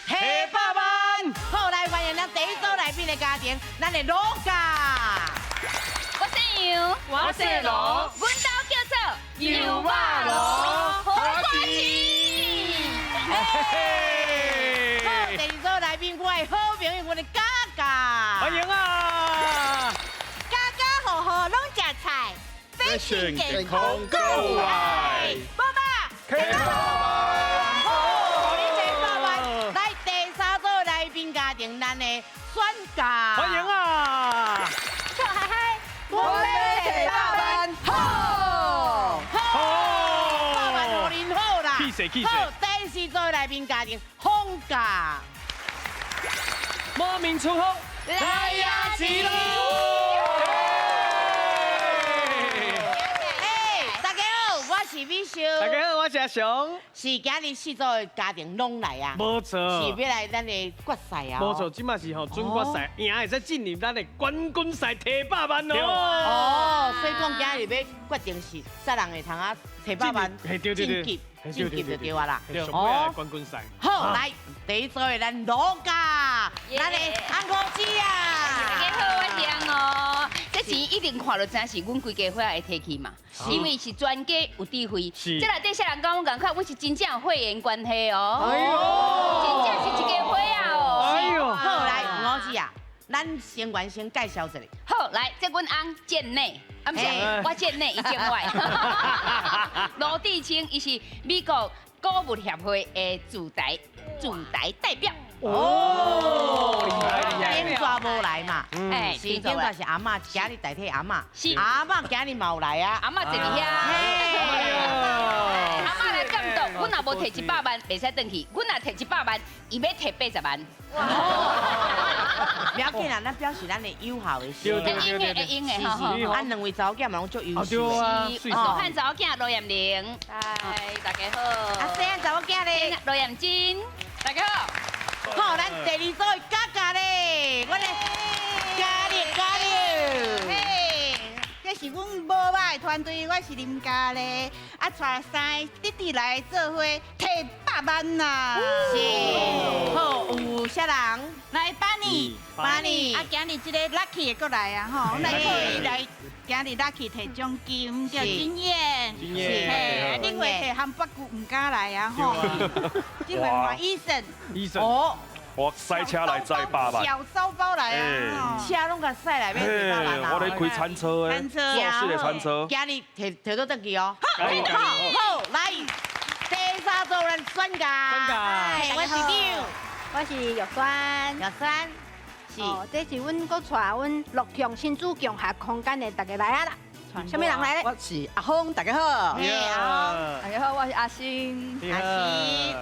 下百万。好，来欢迎咱第一组来宾的家庭，咱的罗家。我姓杨，我姓罗，阮家叫做油肉罗，好欢喜。好，第二组来宾，我的好朋友，我的嘎嘎。欢迎啊！家家户户拢食菜，非常健康够有爱。爸爸，开好，下百万。来第三组来宾家庭，咱的选家。欢迎啊！笑嗨嗨，我们下百万好，百万互恁好啦。气势气势好，第四组来宾家庭，放假。莫名出风，来呀起哎，大家好，我是美秀。大家好，我是阿雄。是今日四组的家庭拢来啊，没错，是要来咱的决赛啊。没错，今嘛是吼准决赛，赢会使进入咱的冠军赛提百万哦。哦，所以讲今日要决定是啥人会通啊提百万晋级就对啊啦。上尾的冠军赛。好，来第一组的咱罗家，咱的安哥姐大家啊。好，我是杨哦。这钱一定看到真是阮规家伙仔会提起嘛，因为是专家有智慧。是这内底小人讲，我感觉阮是真正有会员关系哦。哎呦，真正是一家伙仔哦。哎呦，好，来吴姐啊，咱先原先介绍一下。好，来，这阮翁建内，啊，不是，我建内，伊建外。罗志清，伊是美国股务协会的驻台代表。哦，厉害厉害。天抓无来嘛，哎，是天抓是阿嬷，今日代替阿嬷，是阿嬷今日嘛有来啊。阿嬷坐伫遐。阿嬷来监督，阮若无摕100万，袂使转去；阮若摕100万，伊要摕80万。不要紧啦，咱表示咱的友好的心。对会用的，会用的，是吼是，俺两位查某囝嘛拢足优秀对的。啊，是罗汉查某囝罗艳玲，嗨，大家好。啊，细汉查某囝咧，罗艳珍，大家好。好，咱第二组的嘎嘎咧，我的加油！嘿，这是阮无歹的团队，我是林家咧，啊，带三个弟弟来做伙提100万呐。是，好，有啥人？来巴尼，啊，今日这个 Lucky 也过来啊，吼，来可以来，今日 Lucky 提奖金，叫经验，嘿，另外提汉北谷唔敢来啊，吼，另外换医生，医生，哦，我塞车来载100万，小骚包来啊，吼。车拢甲驶来要100万啊！我咧开餐车的，餐车做事的餐车。今日摕到登记哦。加油加油好，来第三组人选家。选家嘿我是张，我是玉酸。小三，是哦，这是阮搁带阮陆强新主共学空间的大家来啊啦。带什么人来咧？我是阿峰，大家好。嘿啊，大家好，我是阿星。厉阿是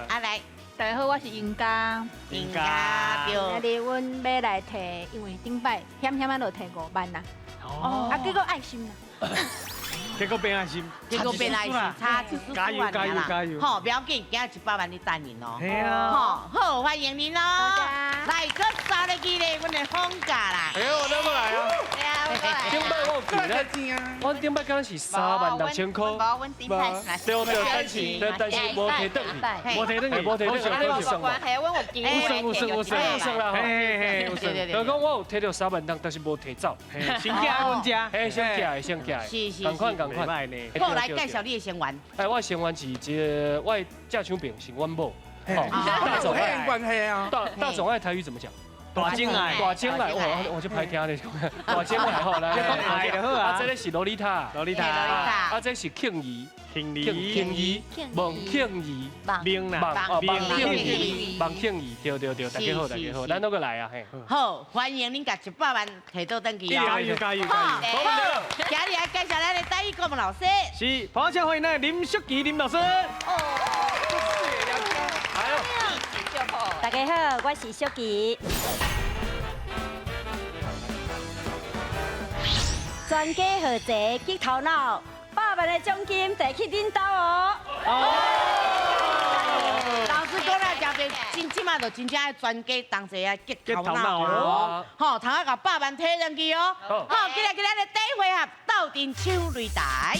阿来大家好，我是英家。应家今对。日阮要来摕，因为顶摆险险啊，就摕5万啦。哦，啊，结果爱心啦。结果变爱心，结果变来是差1加油加油加油好，不要紧，今日100万你等您哦。系啊，好，好，欢迎您哦。来，搁三个机咧，阮的放假啦。哎呦，我都过来啊！对啊，我来。顶摆我有记咧，我顶摆刚是36000块，阮顶摆对对，但是无摕倒去，无摕倒去，无摕倒去，有算无？系阮有机有算啦，嘿嘿，有算。对就讲我有摕到3万当，但是无摕走，先寄阮家，嘿，先寄，是赶快赶快。好，来介绍你的成员。哎，我成员是一个，我驾枪兵是阮某，大总爱关系啊，大总爱台语怎么讲？大真爱大真爱，我就歹听咧，大真爱好来，啊，这个是洛丽塔，啊，这是庆怡，孟庆怡，孟庆怡，对，大家好，咱都过来啊，嘿，好，欢迎您甲100万摕到登记哦。加油！好，今日来介绍咱的第一个老师。是，捧场欢迎咱林淑琪林老师。大家好，我是小琪。专家合齐去头脑，100万的奖金摕去恁兜哦。老师讲了，真即马就真正爱专家同齐啊，结头脑结头脑哦哦。好，通啊甲100万摕上去哦。好，今日咱的第一回合斗阵抢擂台。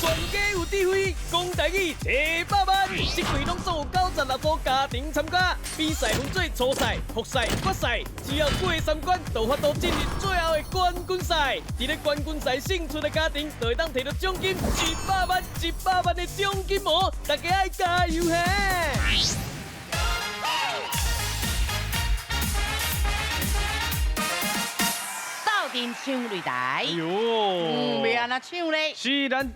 专家有智慧，讲台语100万，一回拢做到36组家庭参加，比赛分做初赛、复赛、决赛，只要过3关，就发到进入最后的冠军赛。伫咧冠军赛胜出的家庭，就会当摕到奖金100万、100万的奖金哦！大家爱加油嘿！斗阵唱擂台，哟，要安怎唱咧？是咱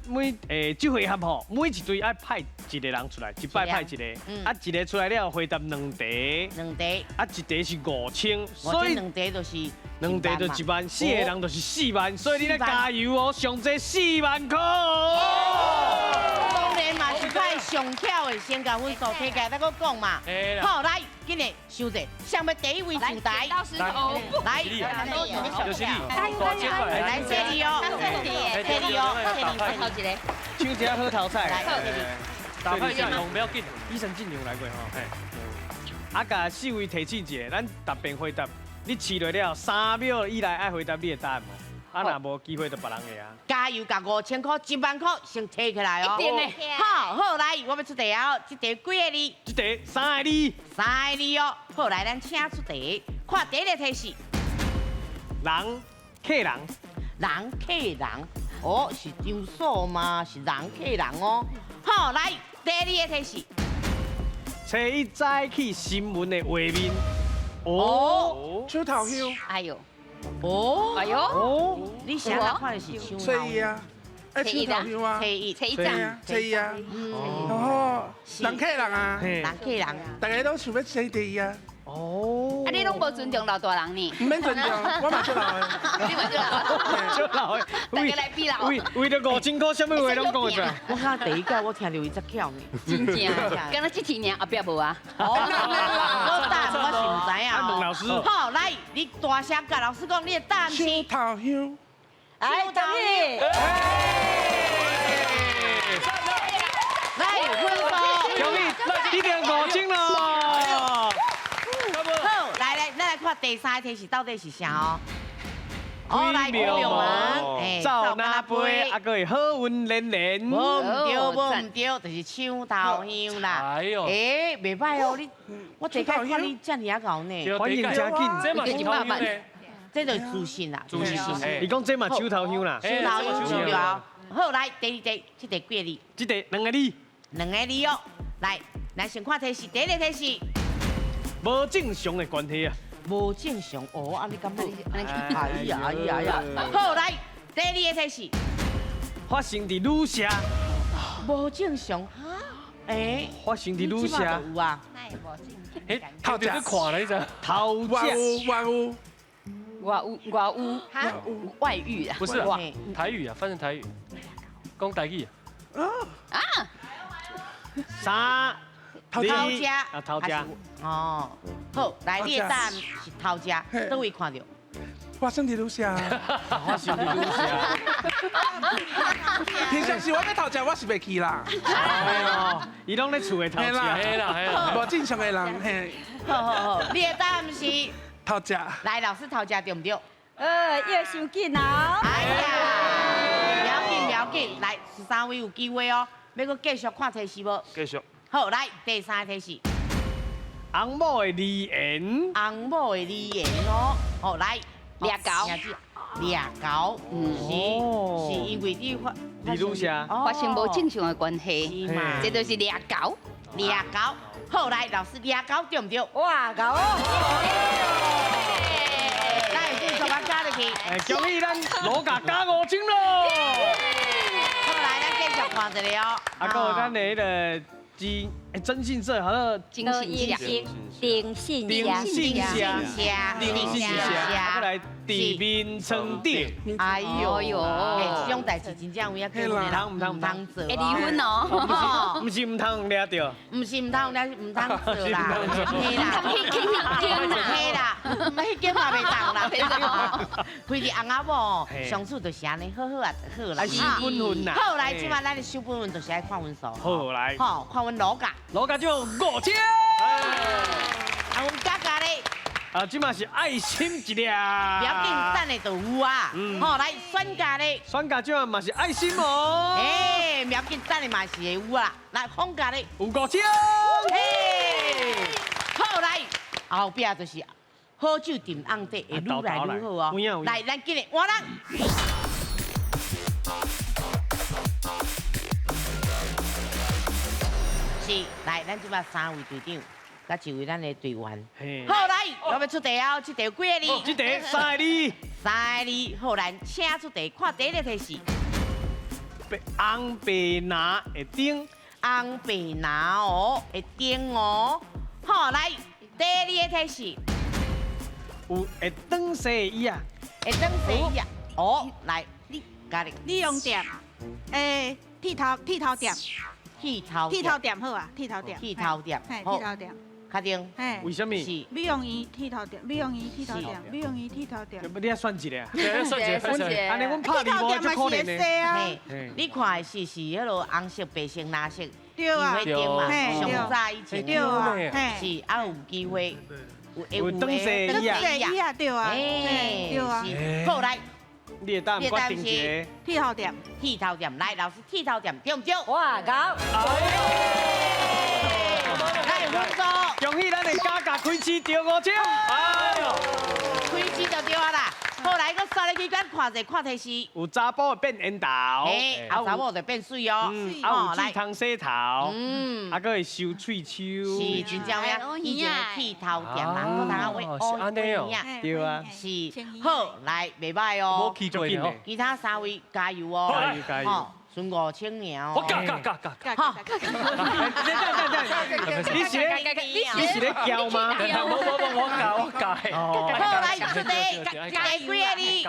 这回合吼，每一队爱派一个人出来，一摆派一个，啊，一个出来了回答2题，啊，一题是5000，所以2题就是2题就1万，4个人就是4万，所以你咧加油哦，上济4万块。当然嘛是派上巧的，先甲分数摕起来，再搁讲嘛。好，来，今日想者，想要第一位上台，到石头布，来，就是你，来谢你哦，谢你哦，好一个，唱一下好头彩。打败架龙不要紧，医生进牛来过吼，啊，甲4位提醒一下，咱答辩回答，你试落了3秒以内爱回答你的答案无？啊，若无机会就别人个啊。加油，甲5000块、1万块先摕起来哦。一定的。好，来，我要出题哦，这题几个字？这题3个字。 3个字哦。好，来，咱请出题，看第一个提示。人，客人。人客人，哦，是张所吗？是人客人哦。好，来，第二个提示。找伊早起新闻的画面。哦，手头香，哎呦，哦，哎呦，哦，你想哪看的是手吹伊啊，哎，手头香啊，吹一，吹啊，吹啊，哦，人客人啊，人客人，大家都想要吹地啊，哦，啊，你拢无尊重老大人呢？唔免尊重，我嘛做老的，你嘛就就老的，大家来比老。为了5000块，什么话拢讲得出来。我看第一届我听到伊只巧呢，真正，敢若这题呢后壁无啊？哦，我答案我是唔知啊。问老师。好，来，你大声甲老师讲你的答案是。手头香，哎，恭喜！来，分数。恭喜，一定5000咯。好，来，咱来看第三个题是到底是啥哦？哦，来，5秒门，走哪杯，啊，个好运连连。无唔对，无唔对，就是抢头香啦。哎呦，诶，袂歹哦，你我第一次看你这么高呢，反应真紧，这嘛是头香呢，这就是自信啦。自信是。伊讲这嘛手头香啦。手头香对啊。好，来第二题，这题几个字？这题2个字。2个字哦。来，咱先看提示，第一个提示。无正常的关系啊。无正常哦，啊你敢不？哎呀哎呀哎呀！好，来第二个提示。发生伫女社。无正常。诶，发生伫女社。有啊。哎，头就去看了一张。头外屋，外遇啊？不是台语啊，翻成台语，讲台语啊。3、头家啊，头家。哦，好，来你的答案是头家，倒位看到？发生伫女社，发生伫女社。平常时我要头家，我是袂去啦。哎呦，伊拢咧厝的头家。嘿啦，无正常的人嘿。好，你的答案是头家。来，老师头家对唔对？要伤紧哦。哎呀，不要紧，来13位有机会哦，要搁继续看提示无？继续。好，来第三个提示。翁某的梨园。翁某的梨园哦，好来，掠狗，掠狗，是因为你发女社发生无正常的关系，是嘛？这就是掠狗，掠狗。好来，老师掠狗对唔对？哇，狗！来，分数我加入去。恭喜咱罗家加5000咯！好来，咱继续看一个哦。啊，还有咱的迄个征信社，好像金信社，丁信社，过来地面床顶。哎呦，这种代志真正有影叫唔通做，会离婚哦。唔是唔通掠着，唔是唔通掠，唔通做啦，嘿啦，嘿啦，迄间嘛袂当啦，开始翁仔某上次就是安尼，好好啊，好啦，收分分啦。好来，即摆咱的收分分就是爱看分数。好来，好看阮罗家，罗家就5000。啊，阮家家咧。啊，即嘛是爱心一粒。不要紧，等下就有啊。好，来选家咧。选家即嘛是爱心哦。不要紧，等下嘛是会有啊。来，放假咧。有5000。嘿。好来，后壁就是好酒炖红茶，会愈来愈好哦。来，咱今日换人。是，来，咱即摆3位队长，甲1位咱的队员。好来，我要出题哦，这题有几个字？这题3个字。 3个字，好，咱请出题，看第一个提示。红白拿会顶，红白拿哦，会顶哦。好，来第二个提示。有会转西的椅啊，会转西啊。哦，来，你家己利用店，剃头店，剃头店好啊，剃头店，剃头店，嘿，剃头店，确定？嘿，为什么？是美容院剃头店，美容院剃头店，美容院剃头店。你要选一个啊？算一个，安尼阮拍二无就可能呢。嘿，你看的是迄落红色、白色、蓝色，对啊，机会顶嘛，嘿上早以前对啊，嘿，是啊有机会有转西椅啊，椅啊，对啊，哎，对啊，是。好来，你的答案决定一个。剃头店，剃头店，来老师剃头店对唔对？哇，搞！来分数，恭喜咱的嘉嘉开市得5奖。哎呦，开始就对啊啦。好来，我刷你期间看者看提示。有查甫会变烟头，哎，啊查某就变水哦。啊有水通洗头，嗯，啊，佮会修喙鬚，是真正呀，以前的剃头店啦，搁当下为乌呀，对啊，是好来，袂歹哦无，去过呢。其他3位加油哦，加油吼，剩5000尔哦。我嘎，好，你是咧叫吗？我嘎。好来，出题，几个字？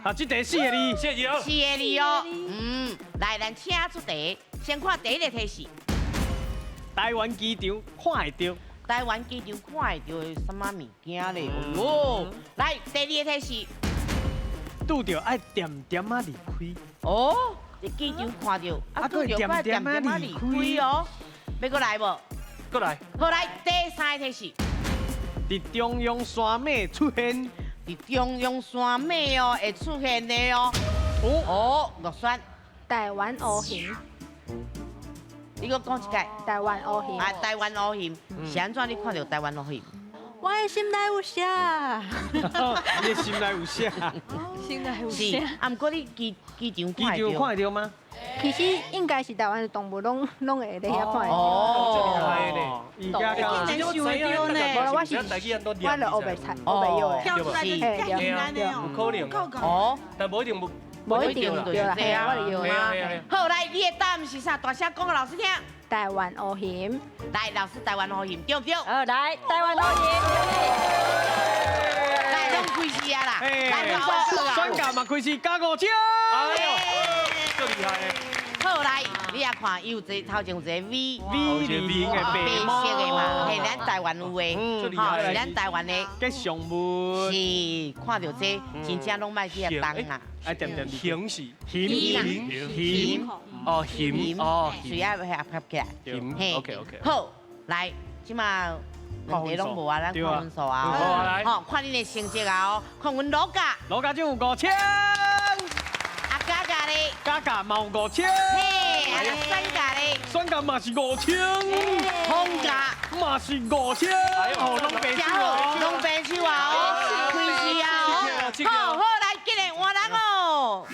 啊，这第4个字，谢谢。 4个字哦。嗯，来，咱请出题，先看第一个提示。台湾机场看会到，台湾机场看会到的什么物件咧？哦，来第二个提示。拄着爱点点啊离开。哦，你机场看到，啊，拄着快点点啊离开哦。要过来无？过来。好来，第3个提示。伫中央山脉出现，伫中央山脉哦会出现的哦。哦，落选。台湾乌熊，你搁讲一解。台湾乌熊。啊，台湾乌熊，是安怎你看到台湾乌熊？我的心内有啥？你的心内有啥？心内有是，啥？啊，毋过你机场机场看到。看会到吗？其实应该是台湾的动物拢会咧遐看。哦，伊家讲，真想会到呢。无啦，我是我就黑白菜，黑白药的。跳出来就是跳进来的有可能。哦，但无一定无一定对啦，嘿啊，我就有啊。好来，你的答案是啥？大声讲给老师听。台湾乌熊，来，老师，台湾乌熊对不对？来，台湾乌熊。来，拢开始啊啦！来，选价嘛开始加5奖。哎呦，够厉害的。好来，你也看，伊有一头前有一个 V 零的白白色的嘛，是咱台湾有的，吼，是咱台湾的。嘅上文是，看到这真正拢卖去啊当啊。哎，点点形是形哦形哦水啊合合起来。形 OK。好，来，即马问题拢无啊，咱看分数啊。好来，好，看你的成绩啊哦，看阮罗家。罗家奖有5奖，啊嘉嘉咧，嘉嘉嘛有5奖，嘿，啊酸家咧，选价嘛是5奖，红家嘛是5奖，哦，拢白手哦，拢白手啊哦，开始啊哦，好好来，今日换人哦。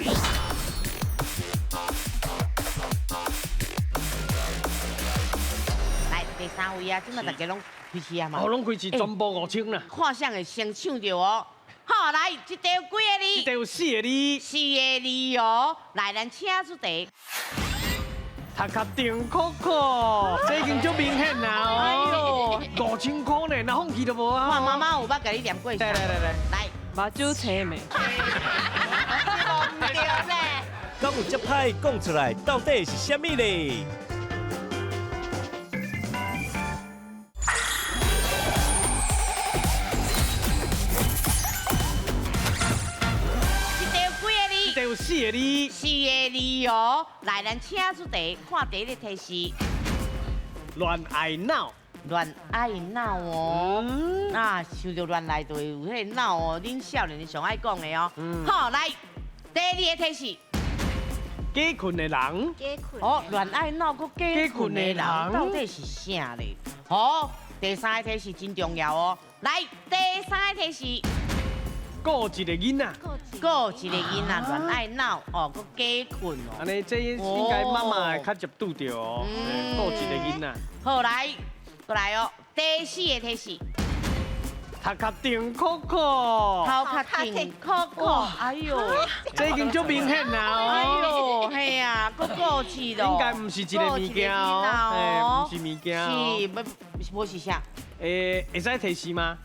来，第3位啊，即马大家拢开始啊嘛。哦，拢开始全部5奖啦，看谁会先抢到哦。好，来，这题有几个字？这题有4个字，4个字哦。来，咱请出题。头壳顶酷酷，这已经足明显啦哦。5000块呢，那放弃都无啊。看妈妈有捌甲你念过。来，目睭青眉。唔对咧。敢有这歹讲出来，到底是啥物咧？这题有4个字，4个字哦。来，咱请出题，看第一个提示。乱爱闹，乱爱闹哦。啊，想到乱来就有迄个闹哦，恁少年上爱讲的哦。好，来，第2个提示。假困的人。哦，恋爱脑个假困的人到底是啥嘞？好，第三个题是真重要哦。来，第三个题是顾一个囡仔。顾一个囡仔恋爱脑哦，个假困哦。安尼这应该妈妈较接拄着哦。顾一个囡仔。好来，过来哦。第四个题是头壳顶酷酷。头壳顶酷酷，哎呦，这已经足明显啦哎哦。呦，嘿啊，个顾忌咯。应该唔是一个物件哦，唔是物件哦。是，无是啥？会使提示吗？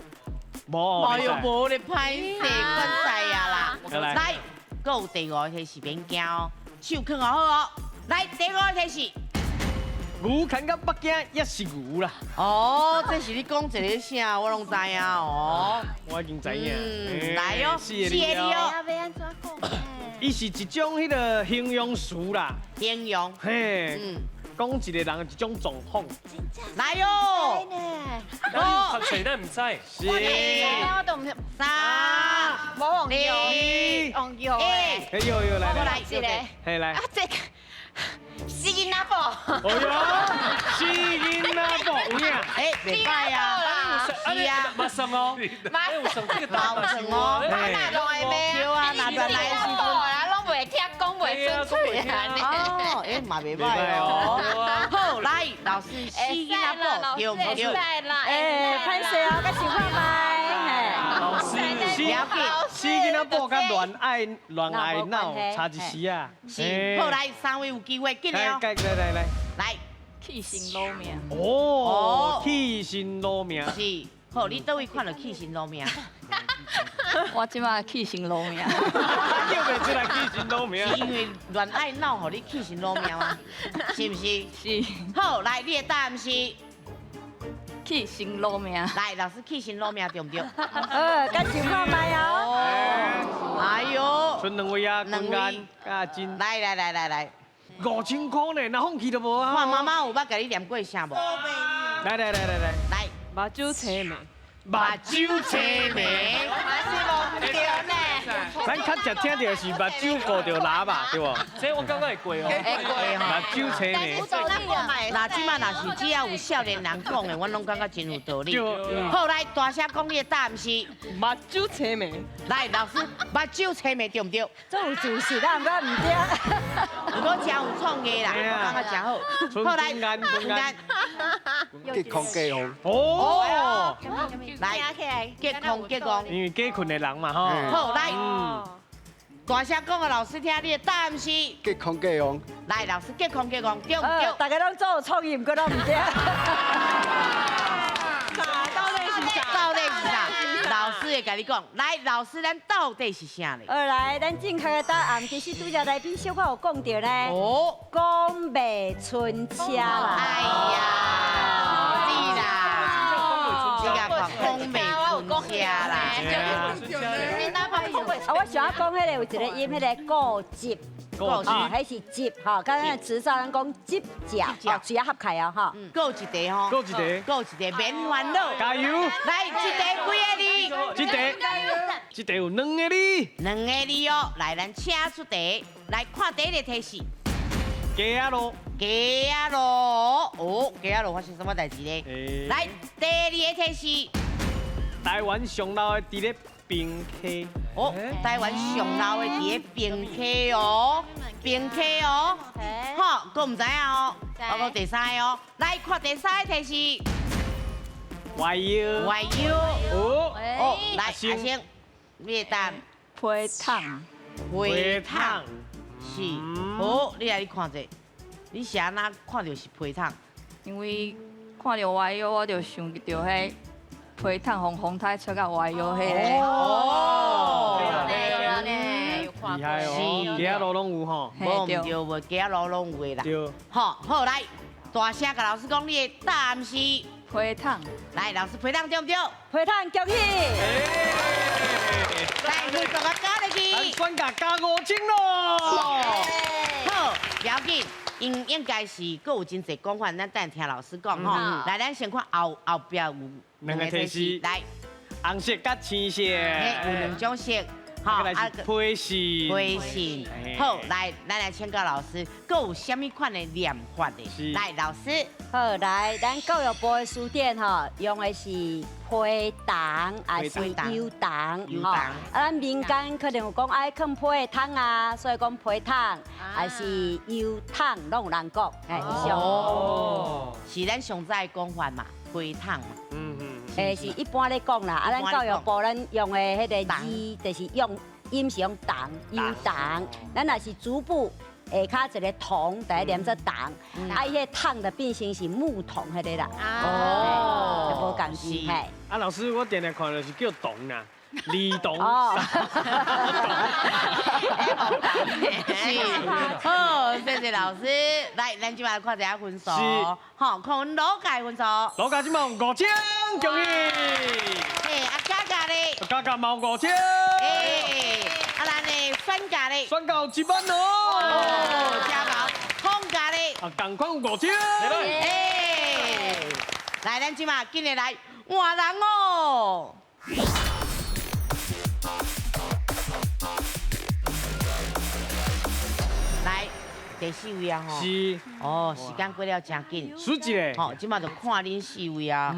无，无又无咧歹势，关系啊啦。来，来，搁有第五个题是免惊哦，手放好哦。来，第五个题是。牛牵到北京也是牛啦。哦，这是你讲一个啥，我拢知影哦。我已经知影。来哦，四个字哦。伊是一种迄个形容词啦。形容。嘿。讲一个人一种状况。来哟。我谁都唔知。是。我都唔知。三。冇忘記忘記好誒。哎呦，來。一個。嘿來。這個。死囡仔寶，哦喲，死囡仔寶，有影，袂歹啊，是啊，马上哦，马上这个大马上哦，哪种的咩？对啊，哪段来是啦，拢袂听讲袂顺嘴啊。哦，嘛袂歹哦。好，来，老師死囡仔寶，對唔對？歹勢哦，甲想看覓，老師，了解。死囡仔寶甲戀愛腦差一時啊。是，好來，三位有機會，緊了。來，起心落命。哦，起心落命。是，好，你倒位看到起心落命？我即马起心落命。叫袂出来起心落命。是因為戀愛腦，互你起心落命嗎？是不是？是。好，來，你的答案是？起心落命。來，老師起心落命對唔對？甲想看覓哦。哎呦，剩兩位啊，君安、阿金。來。5000塊呢，那放棄都無啊。看媽媽有捌甲你念過啥無？來。來，目睭青眉。目睭青眉。咱较常聽到是目睭顧着喇叭，對無？這我剛剛會過哦。會過目睭青眉。嗱，即擺若是只要有少年人講的，我攏感覺真有道理。好，來大聲講你的答案是目睭青眉。來，老師，目睭青眉對唔對？這有自信啦，毋過毋對。不過真有創意啦，我感覺真好。好來，君安。結空結紅。哦。來，結空結紅。因為假困的人嘛，吼。好，來，大聲講個老師聽，你的答案是結空結紅。來，老師結空結紅，對唔對？大家攏做有創意，毋過攏毋對。到底是啥？老師會甲你講，來，老師，咱到底是啥咧？來，咱正確的答案其實拄則來賓小可有講到咧。哦，講袂春車啦。哎呀，是啦，這個講袂春車啦。我想要講迄個有一個音，迄個顧接。哦，迄是接，吼，剛剛詞上咱講接腳，哦，嘴啊合開啊，吼。夠一題吼，夠一題，免煩惱。加油！來，一題幾個字？這題有兩個字。兩個字哦，來，咱請出題，來看第一個提示。雞路。哦，雞路發生什麼代志咧？來，第二個提示。台灣上老的佇咧平溪。哦，台灣上老的佇咧平溪哦，好，佫唔知影哦，我講第三個哦，來看第三個提示。外腰。哦，來，阿星，你的答案。批燙。是，好，你來你看者，你是安那看到是批燙？因為看到外腰，我就想到迄批燙紅太出到外腰迄個。哦，厲害哦，雞路攏有吼。無，雞路攏有的啦。對。好，來，大聲甲老師講你的答案是批燙。來，老師批燙對唔對？批燙恭喜！來，繼續甲加入去。咱選價加5000咯。好，了解。應該是佫有真濟講法，咱等聽老師講吼。來，咱先看後壁有兩個提示。來，紅色甲青色。有兩種色。好，来是批信。微信。好，来，咱来请教老师，各有什么款的念法的？来，老师。好，来，咱教育部的书店吼，用的是批档还是油档？油档。啊，咱民间可能有讲爱放批的桶啊，所以讲批桶还是油桶，拢有人讲。哎，以上。哦，是咱上早的讲法嘛，批桶嘛。诶，是一般咧讲啦，啊，咱教育部咱用的迄个字，就是用音是用档、油档，咱若是逐步下骹一个桶，第一念做档，啊，伊迄桶就变成是木桶迄个啦。哦，就无共字嘿。啊，老师，我定定看就是叫董啦，李董。哦。好，谢谢老师。来，咱今晚看一下分数。是。好，看阮老家分数。老家今晚有5000，恭喜。诶，啊，嘉嘉咧。嘉嘉嘛有5000。诶，啊，咱的酸家咧。酸到1万哦。哦，加毛。空家咧。啊，同款有5000。诶，来，咱今晚今日来换人哦。来，第4位啊吼。是。哦，时间过了真紧。数一个。吼，即马就看恁4位啊。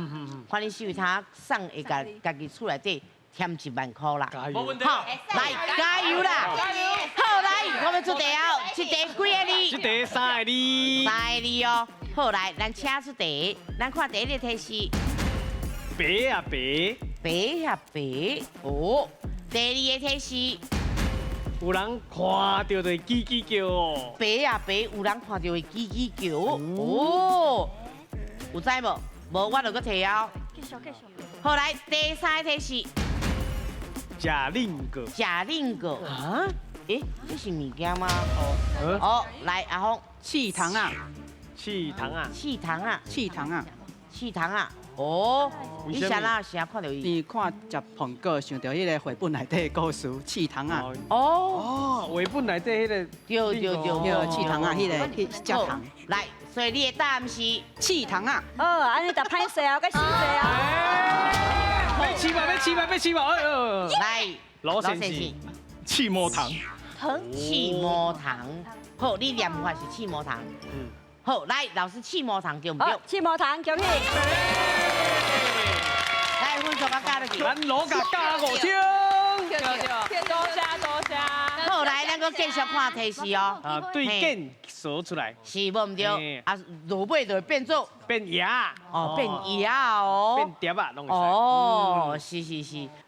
看恁4位，他送会家己厝内底添1万块啦。冇问题。好，来加油啦！加油！好，来，我们出题哦，这题几个字？这题3个字。3个字哦。好，来，咱请出题，咱看第一个题是。白啊白。白啊白。哦。第2个题是。有人看到就会叽叽叫哦。白啊白，有人看到会叽叽叫。哦。有知无？无，我就搁提哦。继续。好，来第3个题是。假令果。假令果啊？诶，这是物件吗？哦，来阿峰。气糖啊！气糖啊！气糖啊！气糖啊！气糖啊！哦，你啥啦？啥看到伊？你看食苹果，想到迄个绘本内底的故事，气糖啊！哦，绘本内底迄个。对，气糖啊，迄个食糖。来，所以你的答案是气糖啊！哦，安尼就歹势啊，该死势啊！要7万！来，罗先生，气魔糖。气魔糖。好，你念法是气魔糖。好，来，老师气魔糖对唔对？气魔糖，恭喜！来，分数甲加落去。咱老家加5000。对，多谢。好，来，咱搁继续看提示哦。啊，对键说出来。是无唔对？啊，落尾就会变做变牙。哦，变牙哦。变碟啊，拢会使。哦，是，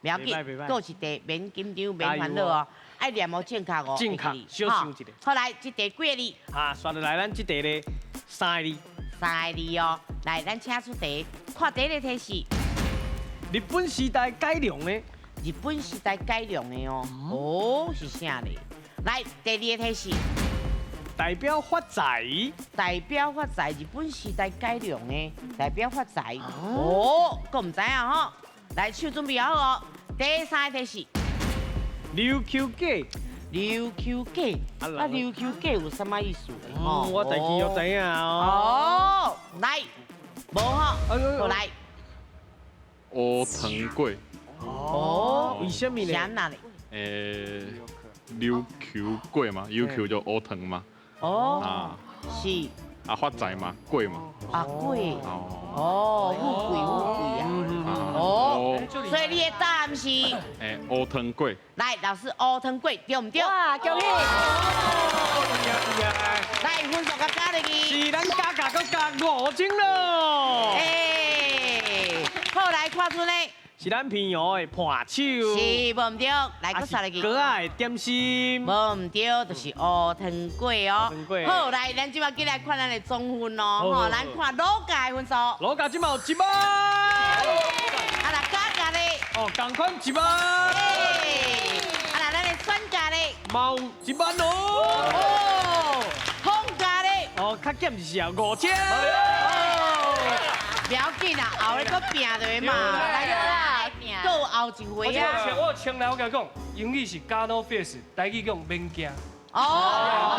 不要紧，袂歹搁一题免紧张，免烦恼哦。爱念好正确哦。正确，小想一个。好，来，这题几个字？啊，刷落来，咱这题咧3个字。3个字哦。来，咱请出题，看第一个题是日本时代改良的。日本时代改良的哦。哦，是啥嘞？来，第2个题是代表发财。代表发财，日本时代改良的代表发财。哦，搁唔知啊吼。来，手准备好哦。第3个题是琉球鸡。琉球鸡，啊，琉球鸡有什么意思？我大概有知影哦。来，无吼，好来。乌藤粿。哦，为什么呢？啥哪里？琉球粿嘛，琉球就乌藤嘛。哦。啊。是。啊，发财嘛，粿嘛。啊，粿。哦，富贵啊。哦。所以你的答案是？乌藤粿。来，老师，乌藤粿对唔对？哇，恭喜！来，分数甲加落去。是咱加5000咯。好，来看出呢。是咱平遥的盘手。是，无唔对，来搁刷落去。可爱点心。无唔对，就是乌藤粿哦。好，来，咱今麦进来看咱的总分哦。吼，咱看老家的分数。老家今麦有1万。啊，那嘉咧？哦，同款1万。啊，那咱的酸家咧？毛1万哦。哦，红家咧？哦，较减就是啊5000。不要紧啦，后日搁拼落去嘛。来啦，搁有后一回啊。我请来我甲你讲，英语是 God no face， 台语讲免惊。哦，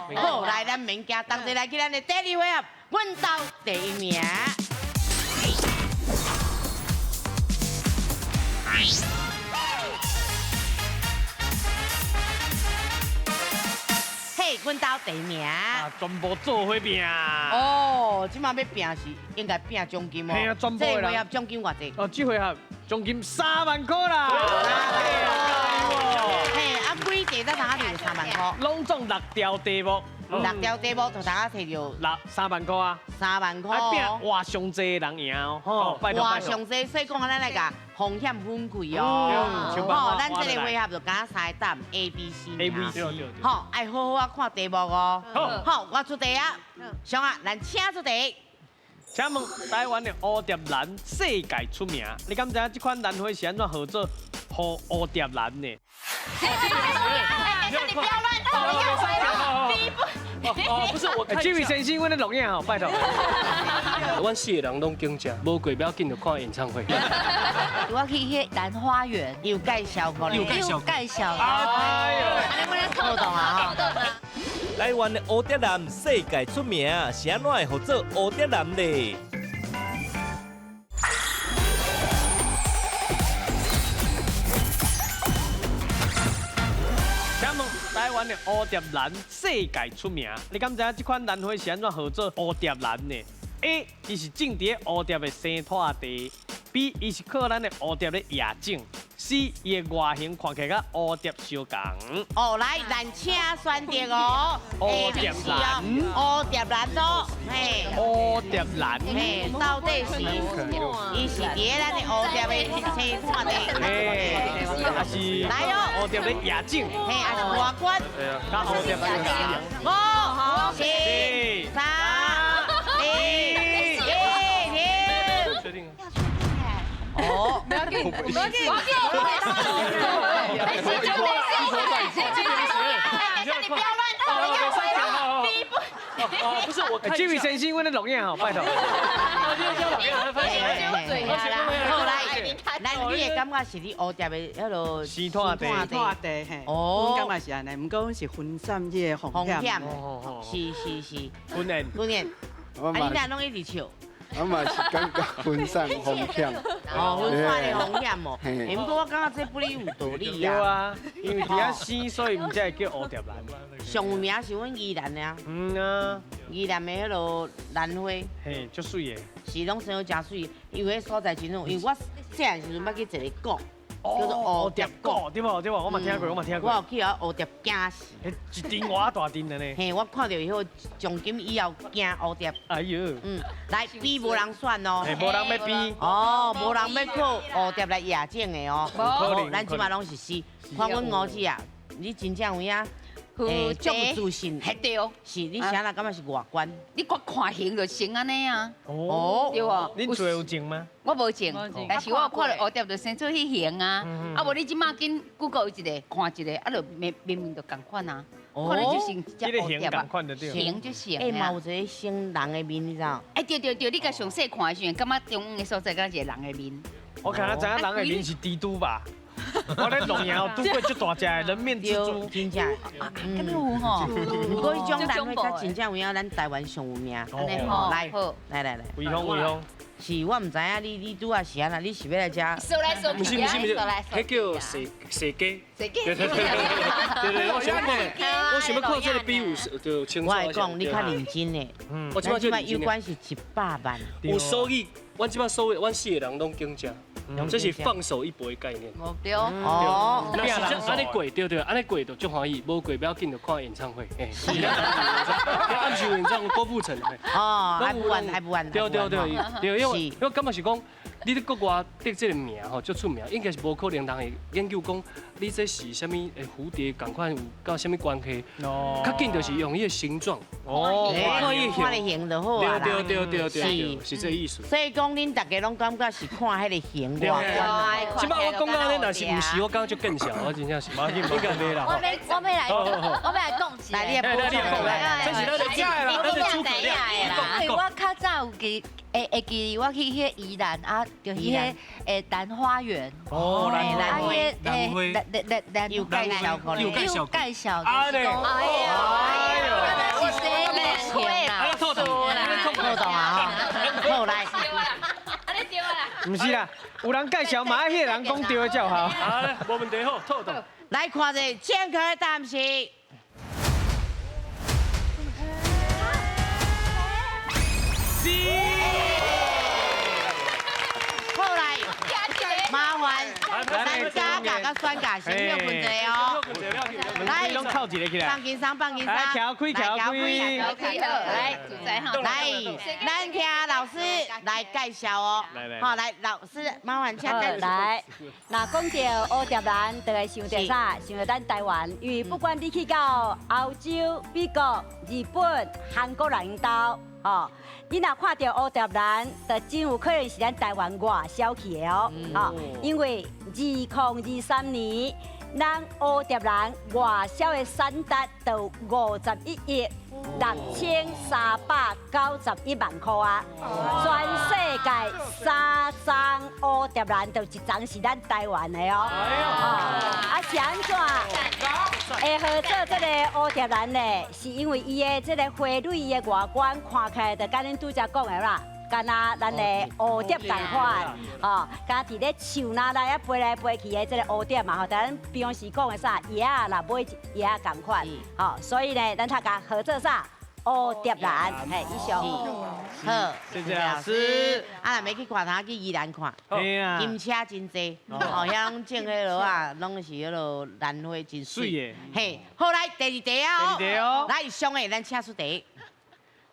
免惊。好，来咱免惊，同齐来去咱的第2回合，阮斗第1名。阮兜第一名。全部做伙拼。哦，即马要拼是应该拼奖金哦。嘿啊，全部这啦。回合奖金偌济？哦，这回合奖金3万块啦。嘿，啊，几题才通啊摕3万块？拢总6条题目。 6条题目就通啊摕到3万块啊！3万块哦！拼活上济的人赢哦！吼，拜托拜托。活上济，所以讲咱来甲风险分开哦。吼，咱这个回合就敢3个答 A、B、C。吼，爱好好啊看题目哦。好，我出题啊。上啊，咱请出题。请问台湾的蝴蝶兰世界出名，你敢知影这款兰花是安怎号做蝴蝶兰呢？你不要乱动，哦，不是我看。这位先生，阮的录影哦，拜托。阮4个人拢竞争，无过不要紧就看演唱会。我去迄兰花园，有介绍过咧。有介绍。哎呦，透动啊！台湾的蝴蝶兰世界出名，是安怎会号做蝴蝶兰呢？请问台湾的蝴蝶兰世界出名，你敢知影这款兰花是安怎号做蝴蝶兰呢 ？A. 伊是种伫蝴蝶的生态地 ；B. 伊是靠咱的蝴蝶的夜景 ；C. 伊的外形看起来甲蝴蝶相共。哦，来，咱请选择哦。蝴蝶兰，蝴蝶兰咯，嘿。蝴蝶兰，嘿，到底是伊是伫咱的蝴蝶的生态地，嘿，还是来哦，蝴蝶的夜景，嘿，还是外观，甲蝴蝶相5、共。4、3、2、1，停。确定。哦，不要紧，不要紧，你不要乱动，哦，不是我看。这位先生，阮的录影哦，拜托。好来，咱你的感觉是你蝴蝶的迄落生态地，嘿，哦，阮感觉是安尼，毋过阮是分散迄个风险。是。滚年，啊，你俩拢一直笑。我嘛是感觉分散风险。哦，分散的风险哦。哎，不过我感觉这不哩有道理对啊。啊，因为伫遐生，所以毋才会叫蝴蝶兰。上有名是阮宜兰的啊。啊。宜兰的迄落兰花，嘿，足水的。是拢生得真水，因为迄所在真好，因为我细汉时阵捌去一个谷。叫做蝴蝶谷，对无？我嘛听过，我嘛听过。我有去啊，蝴蝶惊死。一阵偌大阵的呢。嘿，我看到以后，奖金以后惊蝴蝶。哎呦。来比无人选哦。嘿，无人要比。哦，无人要靠蝴蝶来夜景的哦。无，咱即马拢是死。看阮五姐啊，你真正有影。诶，足有自信。嘿对，是你啥人感觉是外观？你看型就成安尼啊。哦。对无？恁做有种吗？我无种，但是我有看到蝴蝶就生出迄型啊。啊，无你即马紧 Google 一个看一个，啊，就明明就共款啊。看你就成一只蝴蝶啊。型就型。诶，嘛有一个像人的面，你知道？哎，对，你甲详细看的时阵，感觉中央的所在敢一个人的面。我看知影人的面是蜘蛛吧？我咧龙岩拄过足大只的人面蜘蛛，真正。咁有吼。不过迄种兰花才真正有影，咱台湾上有名。安尼吼，来。威风。是我唔知影，你拄啊是安那，你是要来遮？说来说不是，迄叫射鸡。对，我想要看这个比武就清楚。我来讲，你较认真的。我即摆就有关是100万。有收益，阮即摆收益，阮4个人拢竞争。这是放手一搏的概念。对哦。那是安尼过，对，安尼过就足欢喜，无过不要紧就看演唱会。是啊。暗时演唱郭富城。哦，还不完。对，因为我感觉是讲，你咧国外得这个名吼，足出名，应该是无可能人会研究讲，你这是啥物蝴蝶，共款有到啥物关系？哦。较紧就是用伊个形状。哦。看伊形就好啊。对，是这意思。所以讲，恁大家拢感觉是看迄个形外观。即摆我讲到咧，若是毋是，我感觉就更小，我真正是。应该袂啦。我要来讲一来，你讲。这是咱的假啦，咱的诸葛亮。因为我较早有记，会记我去迄个宜兰啊，就去迄个兰花园。哦，兰花。有介绍。哎呦，是谁来听啊？透懂啊！好来。唔是啦，有人介绍嘛，迄个人讲对就好。好嘞，无问题好，透懂。来看者正确的答案是。三加甲酸甲先休困一下哦。来，拢靠一个起来。放轻松，放轻松。来，调开，调开。来，主宰好。来，咱听老师来介绍哦。好，来，老师麻烦请介绍。来，那讲到乌蝶兰，就会想到啥？想到咱台湾，因为不管你去到欧洲、美国、日本、韩国人到，哦，你若看到乌蝶兰，就真有可能是咱台湾外销去的哦，哦，因为2023年，咱乌蝶兰外销的产值就51亿6391万块啊！全世界3张乌蝶兰，就1张是咱台湾的哦。啊，是安怎？会合作这个乌蝶兰呢？是因为伊的这个花蕊的外观看起来，就甲恁拄则讲的啦。敢若咱的蝴蝶同款，哦，敢伫咧树那内啊飞来飞去的这个蝴蝶嘛，吼，咱平时讲的啥叶啊，若买叶啊同款，吼，所以呢，咱他甲合作啥蝴蝶兰，嘿，以上。好，谢谢老师。啊，若要去看他去宜兰看，金车真济，哦，遐拢种迄落啊，拢是迄落兰花真水。嘿，好来第二题啊，第二题哦，来上诶，咱请出题。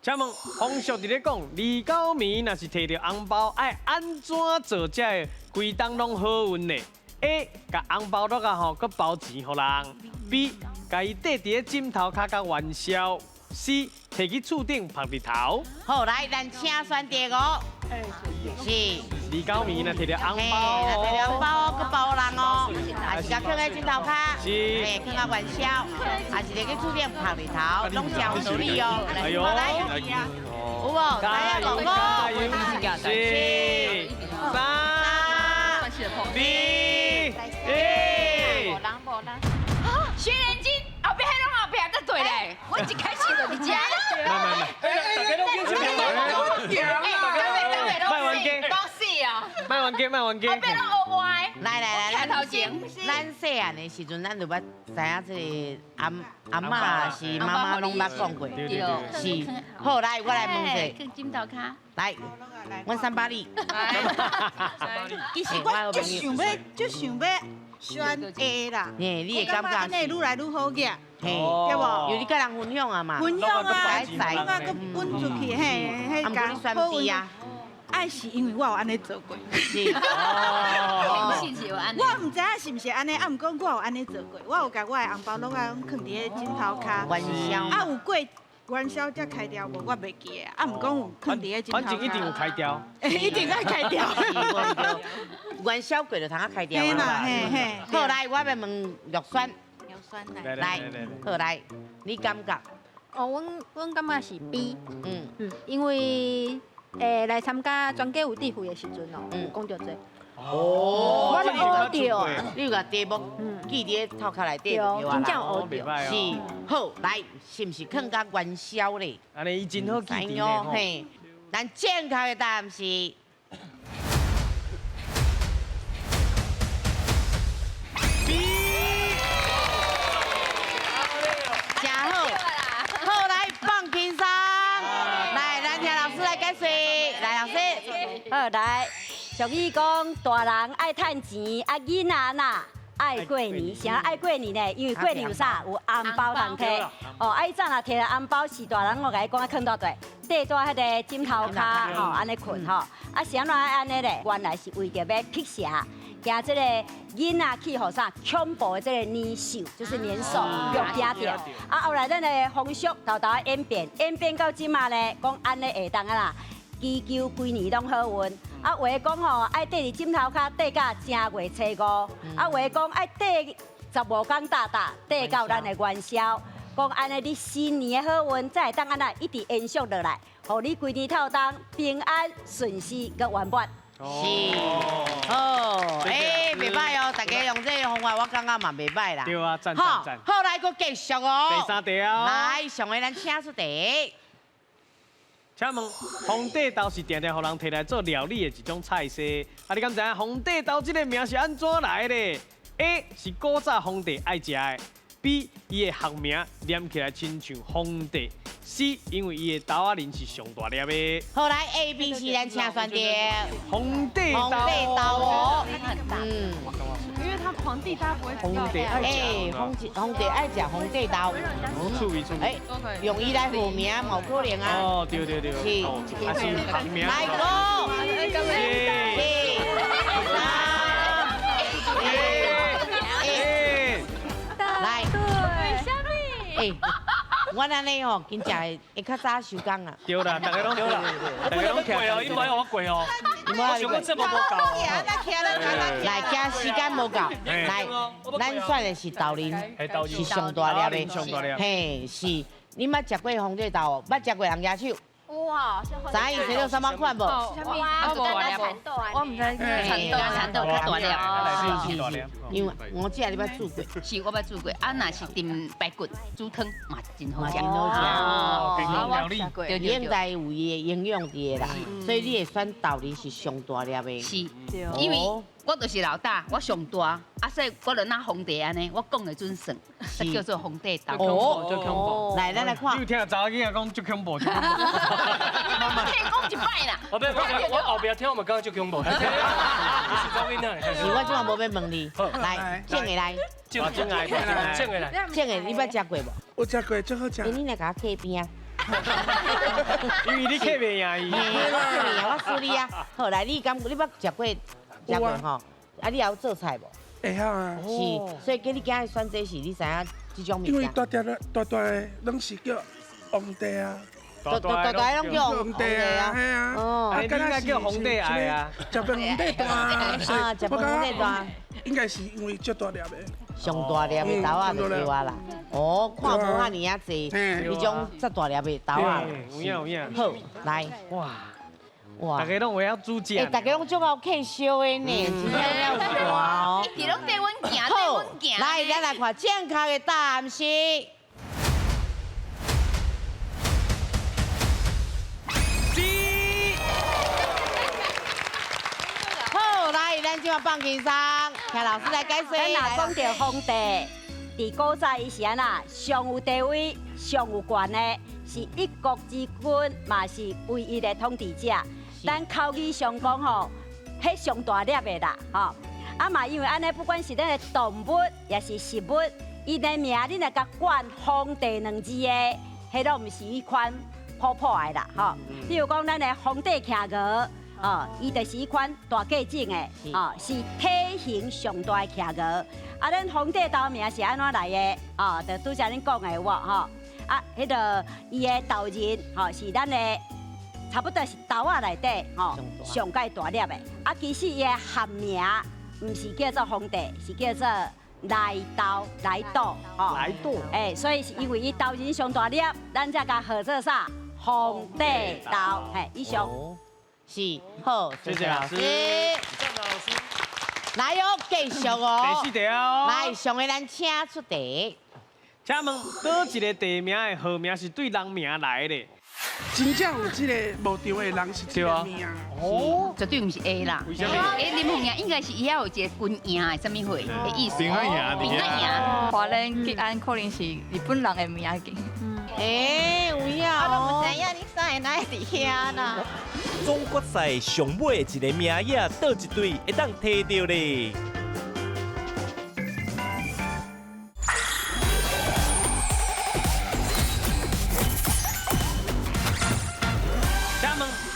请问风俗伫咧讲，二九暝若是摕到红包，爱安怎做才会规当拢好运呢 ？A. 甲红包落啊吼，佮包钱互人 ；B. 甲伊缀伫咧枕头骹甲元宵 ；C. 摕去厝顶晒日头。好，来，咱请选第五。是。二九暝若摕到红包，摕到红包佮包人哦，还是甲放在枕头骹，是，放到元宵，还是摕去厝顶晒日头，拢真有道理哦。哎呦，来，有无？来啊，五五，四、三、二、一。学人精，后边还拢后边在对嘞，我一开始就伫遮。卖完鸡。后边拢学歪。来，抬头前。咱细汉的时阵，咱就捌知影这个阿嬷是妈妈拢捌讲过，是。好，来，我来问一下。枕头骹。来，阮300你。其实我就想要选 A 啦。你会感觉安尼愈来愈好个。嘿，对无？有你甲人分享啊嘛。分享啊，我啊，佮分出去，嘿，迄个好运啊。爱是因为我有安尼做过，是我唔知影是毋是安尼，啊，毋过我有安尼做过，我有甲我的红包拢啊放伫咧枕头骹，元宵啊有过元宵才开掉无，我袂记啊，毋过有放伫咧枕头骹。反正一定有开掉，一定爱开掉。元宵过就通啊开掉啦。嘿。好来，我要问玉酸，来，好来，你感觉？哦，阮感觉是 B， 因为。来参加全家有智慧的时阵哦，讲到这。哦，我学到啊，你有个题目记伫头壳内底就对啊。真正学到。是，好来，是毋是放甲元宵咧？安尼伊真好记忆哦，嘿，咱正确的答案是。真好，好来放轻松。好来，俗语讲大人爱趁钱，啊囡仔呐爱过年。啥爱过年呢？因为过年有啥？有红包通摕。哦，啊伊早若摕了红包，是大人我甲伊讲啊，放倒底，缀在迄个枕头骹吼，安尼困吼。啊，啥怎安尼咧？原来是为着要辟邪，惊这个囡仔去互啥恐怖的这个年兽，就是年兽用惊着。啊，后来咱的风俗豆豆演变到即马咧，讲安尼会当啊啦。祈求规年拢好运，啊，话讲吼爱缀伫枕头骹缀到正月初5，啊，话讲爱缀15天缀到咱的元宵，讲安尼你新年的好运才会当安那一直延续落来，互你规年透当平安顺遂佮圆满。是，哦，袂歹哦，大家用这个方法，我感觉嘛袂歹啦。对啊，赞。好来，佮继续哦。第3题哦。来，上个咱请出题。请问红地豆是常常互人摕来做料理的一种菜色，啊，你敢知影红地豆这个名是安怎来的 ？A 是古早皇帝爱食的 ，B 伊的学名念起来亲像皇帝 C， 因为伊的豆仔仁是上大粒的。好来 A、B、C 咱请选择。皇帝豆。皇帝豆哦。因为他皇帝大家不会知道。皇帝爱哎，皇帝爱食皇帝豆。趣味。哎，用伊来护名，冇可能啊。哦，对。是。还是名。来go。来。哎，我安尼吼，真正会较早收工啊。对啦，大家拢对啦，大家拢贵哦，伊买我贵哦。我想讲这么无够。来，惊时间无够，来，咱选的是豆仁，是上大粒的，嘿，是。你捌食过皇帝豆？捌食过人家手？哇！知影伊做什么款无？我唔知蚕豆较大粒。是，因为我知你捌煮过。是，我捌煮过。啊，若是炖排骨、煮汤嘛是真好食。真好食。哦，对，应该有伊的营养伫的啦，所以你会选豆仁是上大粒的。是，因为我就是老大，我上大，啊，所以我就拿皇帝安尼，我讲的准算，这叫做皇帝豆。哦，来，咱来看。你有听查某囡仔讲足恐怖，听讲一摆啦。我后边听我们刚刚就恐怖。是查某囡仔。是我今晚无要问你，来，正的来。正的来。正的，你捌食过无？有食过，最好食。你来甲我客边啊。因为你客袂赢伊。我输你啊！好来，你捌食过？食过吼，啊，你也有做菜无？会晓啊。是，所以叫你今日选这是你知影这种物件。因为大的拢是叫皇帝啊。大拢叫皇帝啊。系啊。哦。你应该叫皇帝爱啊。食饭皇帝大啊。食饭皇帝大。应该是因为足大粒的。上大粒的豆仔就对啊啦。哦，看无遐尼啊济，迄种遮大粒的豆仔。有影。好，来。哇，大家拢会晓煮食。哎，大家拢足够客烧的呢，真正了大哦。一直拢跟阮行，跟阮行。来，咱来看正确的答案是。好，来，咱今晚放轻松，听老师来解说。咱若讲到皇帝，伫古早伊是安那上有地位、上有权的，是一国之君，嘛是唯一的统治者。咱口语上讲吼，迄上大粒的啦，吼。啊嘛，因为安尼，不管是咱的动物也是食物，伊的名你若甲冠皇帝两字的，迄都毋是迄款普的啦，吼。比如讲，咱的皇帝徛鹅，哦，伊就是迄款大个种的，哦，是体型上大的徛鹅。啊，咱皇帝豆名是安怎来的？哦，就拄则恁讲的我，吼。啊，迄个伊的豆仁，吼，是咱的。差不多是豆仔内底吼上介大粒的，啊，其实伊的汉名唔是叫做皇帝，是叫做来豆吼。来豆。哎，所以是因为伊豆仁上大粒，咱才甲号做啥皇帝豆。嘿，以上。是好，谢谢老师。来哟，继续哦。第4题哦。来，上个咱请出题。请问，倒一个地名的号名是对人名来的？真正有这个无对的人是这个名哦，绝对不是 A 啦。为什么？林凤营应该是伊遐有一个军营的什么会的意思。平安营。平安营。华人吉安可能是日本人的名字。哎，有影哦。我唔知影你啥会哪会伫遐啦。总决赛上尾一个名额，倒一队会当摕到咧？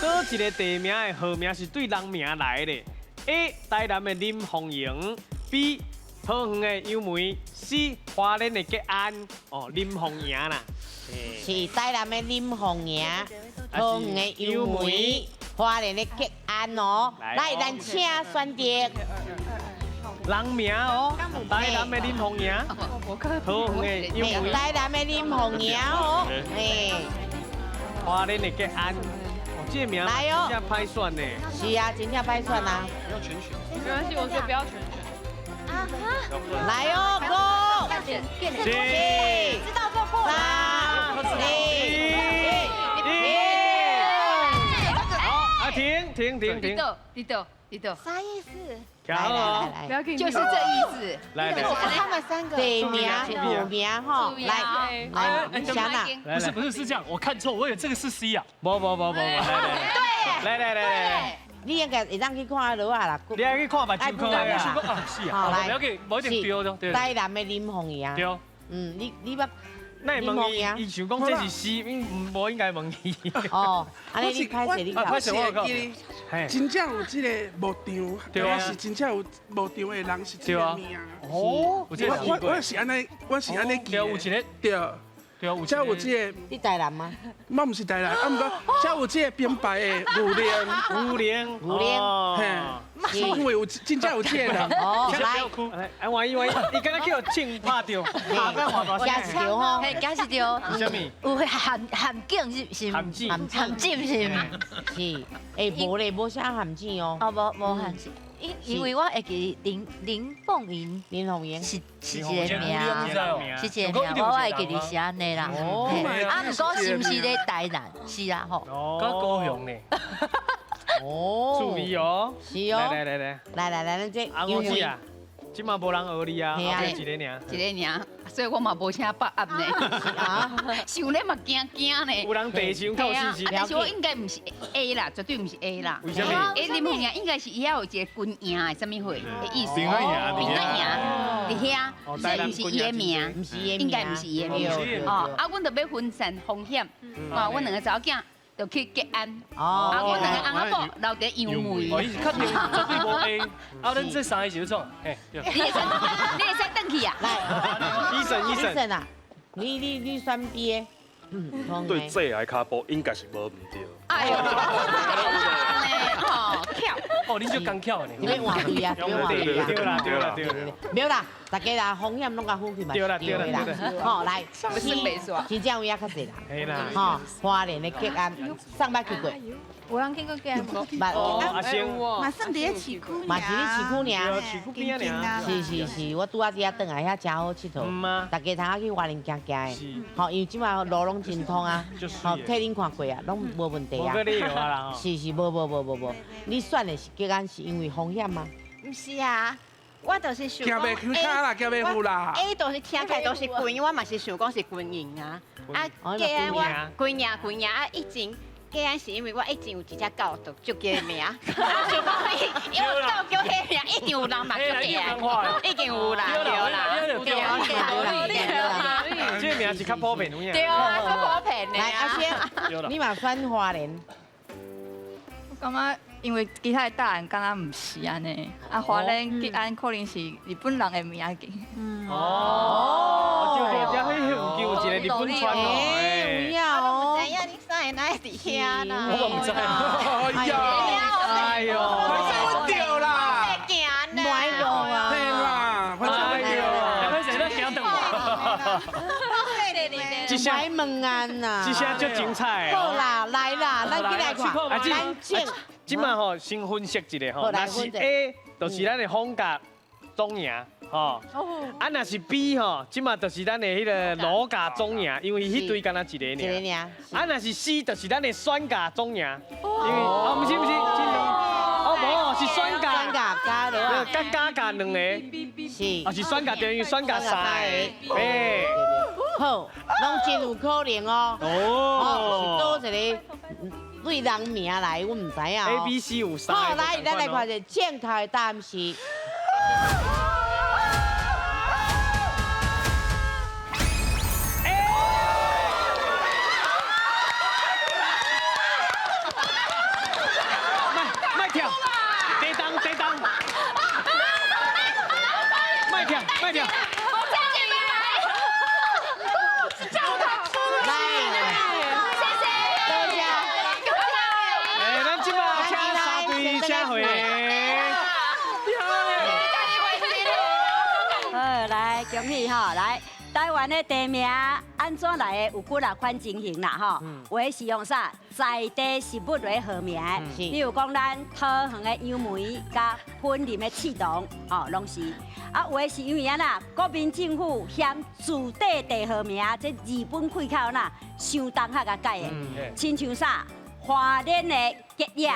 倒一个地名的号名是对人名来的 ？A. 台南的林凤营 ，B. 桃园的杨梅 ，C. 花莲的吉安。哦，林凤营啦。是台南的林凤营，桃园的杨梅，花莲的吉安哦。来，咱请选择。人名哦，台南的林凤营，桃园的杨梅，台南的林凤营哦。哎，花莲的吉安。这名来哟，真歹选呢。是啊，真正歹选啊。不要全选。没关系，我觉得不要全选。啊哈。来哟，Go！知道做过3、2、1。好，啊停。你倒。啥意思？来，就是这意思。来来，他们三个地名、路名哈，来，想哪？不是是这样，我看错，我以为这个是 C 啊。不，来，你应该会当去看落啊啦。你还去看目睭科啊，啊？是啊，不要紧，无一定对的，对。台南的林凤仪。对。你捌？那问伊想讲这是 C， 无应该问伊。哦，安尼你拍摄你拍摄我讲，真正有这个牧场，对啊，是真正有牧场的人是这个名。哦，我是安尼，记得。有一个对。对啊，才有这个。你台南吗？我唔是台南，啊，毋过才有这个编排的五连，嘿，因为有真正有这个人。哦，来，万一，你刚刚叫庆拍掉，拍到画大声。是对吼，嘿，假是对。是啥物？有含景是？含景是。是，诶，无咧，无写含景哦。哦，无含景。因为我会记林凤营是一个名，是一个名，我会记你是安尼啦。啊，唔过是唔是咧台南？是啦吼。高高雄呢？哦，注意哦。是哦。来，咱这我知啊。今嘛无人学你啊，就一个尔。一个尔，所以我嘛无请北暗呢。啊，想咧嘛惊呢。有人地上透信息。但是我应该唔是 A 啦，绝对唔是 A 啦。为什么 ？A 林凤营应该是伊遐有一个军营的什么会的意思。平安营，伫遐，所以唔是伊的名，应该唔是伊的名。哦，啊，阮就要分散风险，啊，阮两个查某囝。就去吉安，啊，我两个翁仔某留伫杨梅。哦，伊是确定绝对无 A， 啊，咱这三个是怎？嘿，你会使转去啊？来，医生啊，你选 B 的，对这来骹步应该是无唔对。哎呦，哦，巧，哦，你就刚巧呢，你要换对啊，要换对啊，对啦，没有啦，大家啦，风险拢甲分去嘛，对啦，好来，是这样有较济啦，系啦，哈，花莲的吉安，上捌去过，有人去过吉安无？哦，阿星，嘛算伫咧市区，嘛是咧市区尔，市区边啊，是，我拄仔伫遐转来，遐真好佚佗，大家通下去花莲行行的，好，因为即马路拢真通啊，好，替恁看过啊，拢无问题啊。是无，你选的是吉安，是因为风险吗？唔是啊，我就是想讲 A， A 都是听起来都是军，我嘛是想讲是军营啊。啊，吉安我军营啊，以前吉安是因为我以前有一只狗，就叫吉名。想讲因为狗叫迄名，一定有人嘛叫吉安，一定有啦，对啦。这个名是较普遍有影。对啊，较普遍的。来，阿星，你嘛选花莲？我感觉因为其他的答案敢若唔是安尼，啊，花莲吉安可能是日本人的名字。哦，就这迄附近有一个日本川哦。有影哦。知影你啥会哪会伫遐啦？我唔知。哎呦，我掉啦！唔爱讲啊。对啦，我真会掉。开始在惊等我。这下问安呐，这下就精彩。好啦，来啦，咱起来看。咱今嘛吼，先分析一下吼，若是 A， 就是咱的风格中营，吼。啊，若是 B 吼，今嘛就是咱的迄个罗家中营，因为迄堆敢若一个尔。啊，若是 C， 就是咱的酸家中营，因为哦，不是，哦无，是酸家加罗加两个，是，啊是酸家等于酸家三个，哎，好，拢真有可能哦。哦，是倒一个对人名来，我唔知影。A、B、C 有三。好，来，咱来看一下正确的答案是。卖跳，地当，卖跳。恭喜哈！来，台湾的地名安怎来的？有几啊款情形啦哈。有的是用啥在地食物为号名，比如讲咱桃园的杨梅加粉林的刺桐，哦，拢是。啊，有的是因为安那国民政府嫌自地地号名，这日本开口那相当较甲改的，亲像啥花莲的吉野。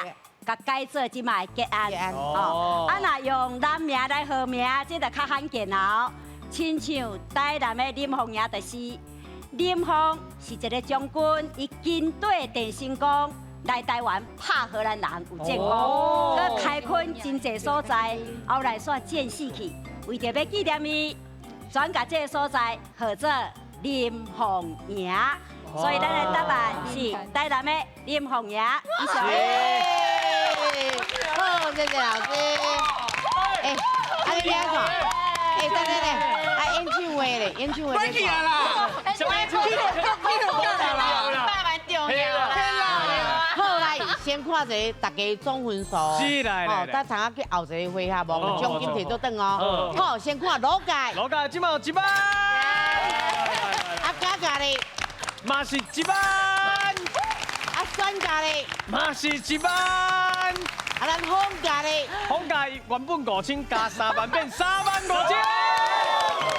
甲改做即卖结案。哦，啊若用男名来号名，这就较罕见哦。亲像台南的林凤爷就是林凤是一个将军，伊军队电成功。 来台湾拍荷兰人有战功，佮开垦真济所在，后来煞战死去。为着要纪念伊，转甲这个所在号做林凤营。所以咱的答案是台南的林凤营。以上。好，谢谢老师。哎，啊你别看，哎，对，啊演唱会咧，演唱会咧。快去啦！好来，先看一下大家总分数。是来。等下去后一个回合，无奖金摕倒转哦。好，先看罗家。罗家今嘛有1班。啊，嘉嘉咧，嘛是1班。啊，酸家咧，嘛是1班。啊，咱红家咧，红家原本5000加3万变35000。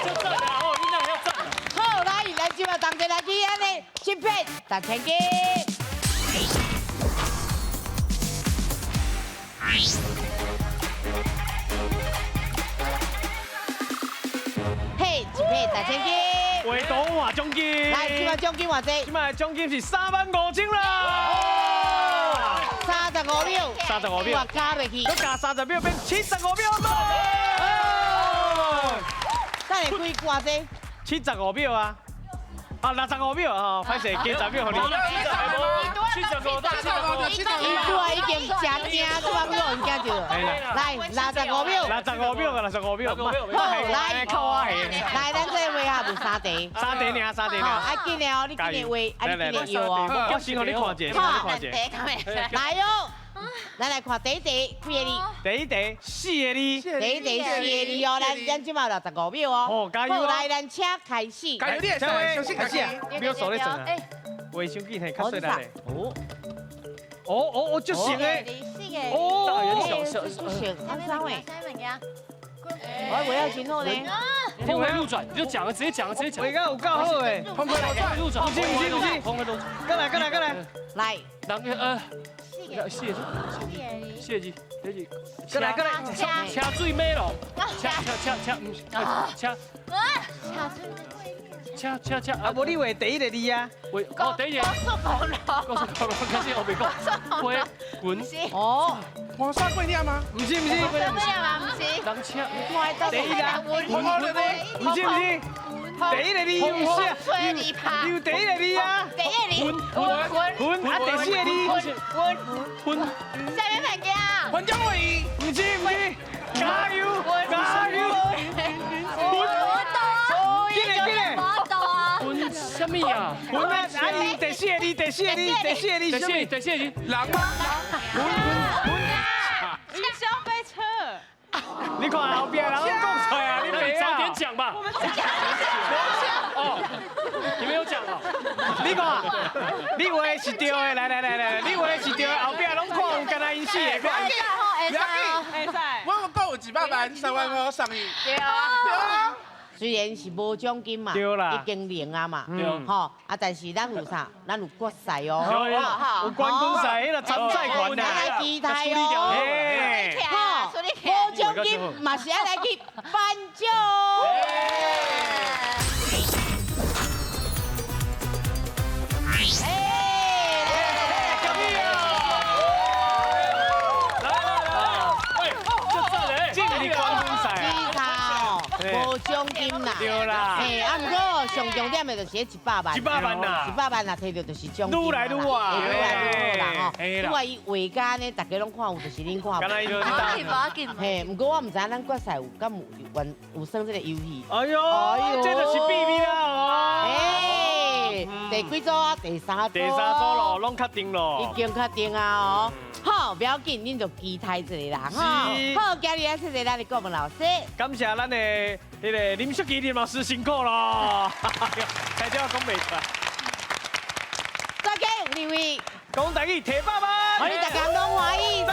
就赞啦，哦，你那要赞。好，来，咱今嘛同齐来去安尼10片1000斤。 嘿，1片1000斤，回头换奖金。来，今麦奖金偌济？今麦奖金是35000啦。 35秒，35秒，我加落去，再加30秒变75秒咯。等下几偌济？75秒啊！啊，65秒啊！歹势，加10秒互你。75到75，已经食正多秒，已经就来65秒，65秒啊，65秒。好，来靠我下。来，咱这回合有3题，3题尔，3题尔。啊，紧的哦，你紧的话，啊，你紧的摇哦。我先互你看者，看者。来哟，咱来看第一题，几个字？第一题4个字。第一题4个字哦，咱即马65秒哦。哦，加油！好，来，咱请开始。加油，你会使，小心开始。秒数咧算啊。卫生巾系较细啦咧。哦，足熟诶。哦，大人小小，很少诶。我要去弄咧。峰回路转，你就讲了，直接讲。我刚有够好诶。峰回路转，不是。峰回路转。过来。来，谢字，过来。车水马龙，车，啊，无你画第一个字啊？哦，第一个。高速公路，可是我未讲。回滚。哦，黄沙贵店吗？不是。人车。第一个。不是。第一个字有啥？有第一个字啊？混啊，第四个字。混。下面哪个啊？混江伟。不是。加油！混什么呀？混啊！你第四个字什么？第四个字，狼吗？云霄飞车。你看后边人讲出来啊，你没啊？早点讲吧。哦，你没有讲哦。你看，你话是对的，来，你话是对的，后边拢看有干那因死的。会使。我够有100万3万块送伊。对啊。虽然是无奖金嘛，已经0啊嘛，吼啊，但是咱有啥？咱有决赛哦，有冠军赛，迄个参赛权呐，来期待哦，好，无奖金嘛是爱来去颁奖。无奖金啦，对啦，嘿，啊，不过上重点的就是100万，100万呐，100万呐，摕到就是奖金，愈来愈好，愈来愈好啦吼。因为伊画家呢，大家拢看有，就是恁看有。嘿，不过我唔知咱决赛有敢有算这个游戏。哎呦，这就是秘密啦哦。哎，第几组啊？第3组咯，拢确定咯。已经确定啊哦。好，不要紧，恁就期待一下啦哈。好，今日谢谢咱的国文老师，感谢咱的迄个林淑琪林老师辛苦咯。开这我讲袂出来。再见，各位，讲台语提8万，我哋大家拢欢喜。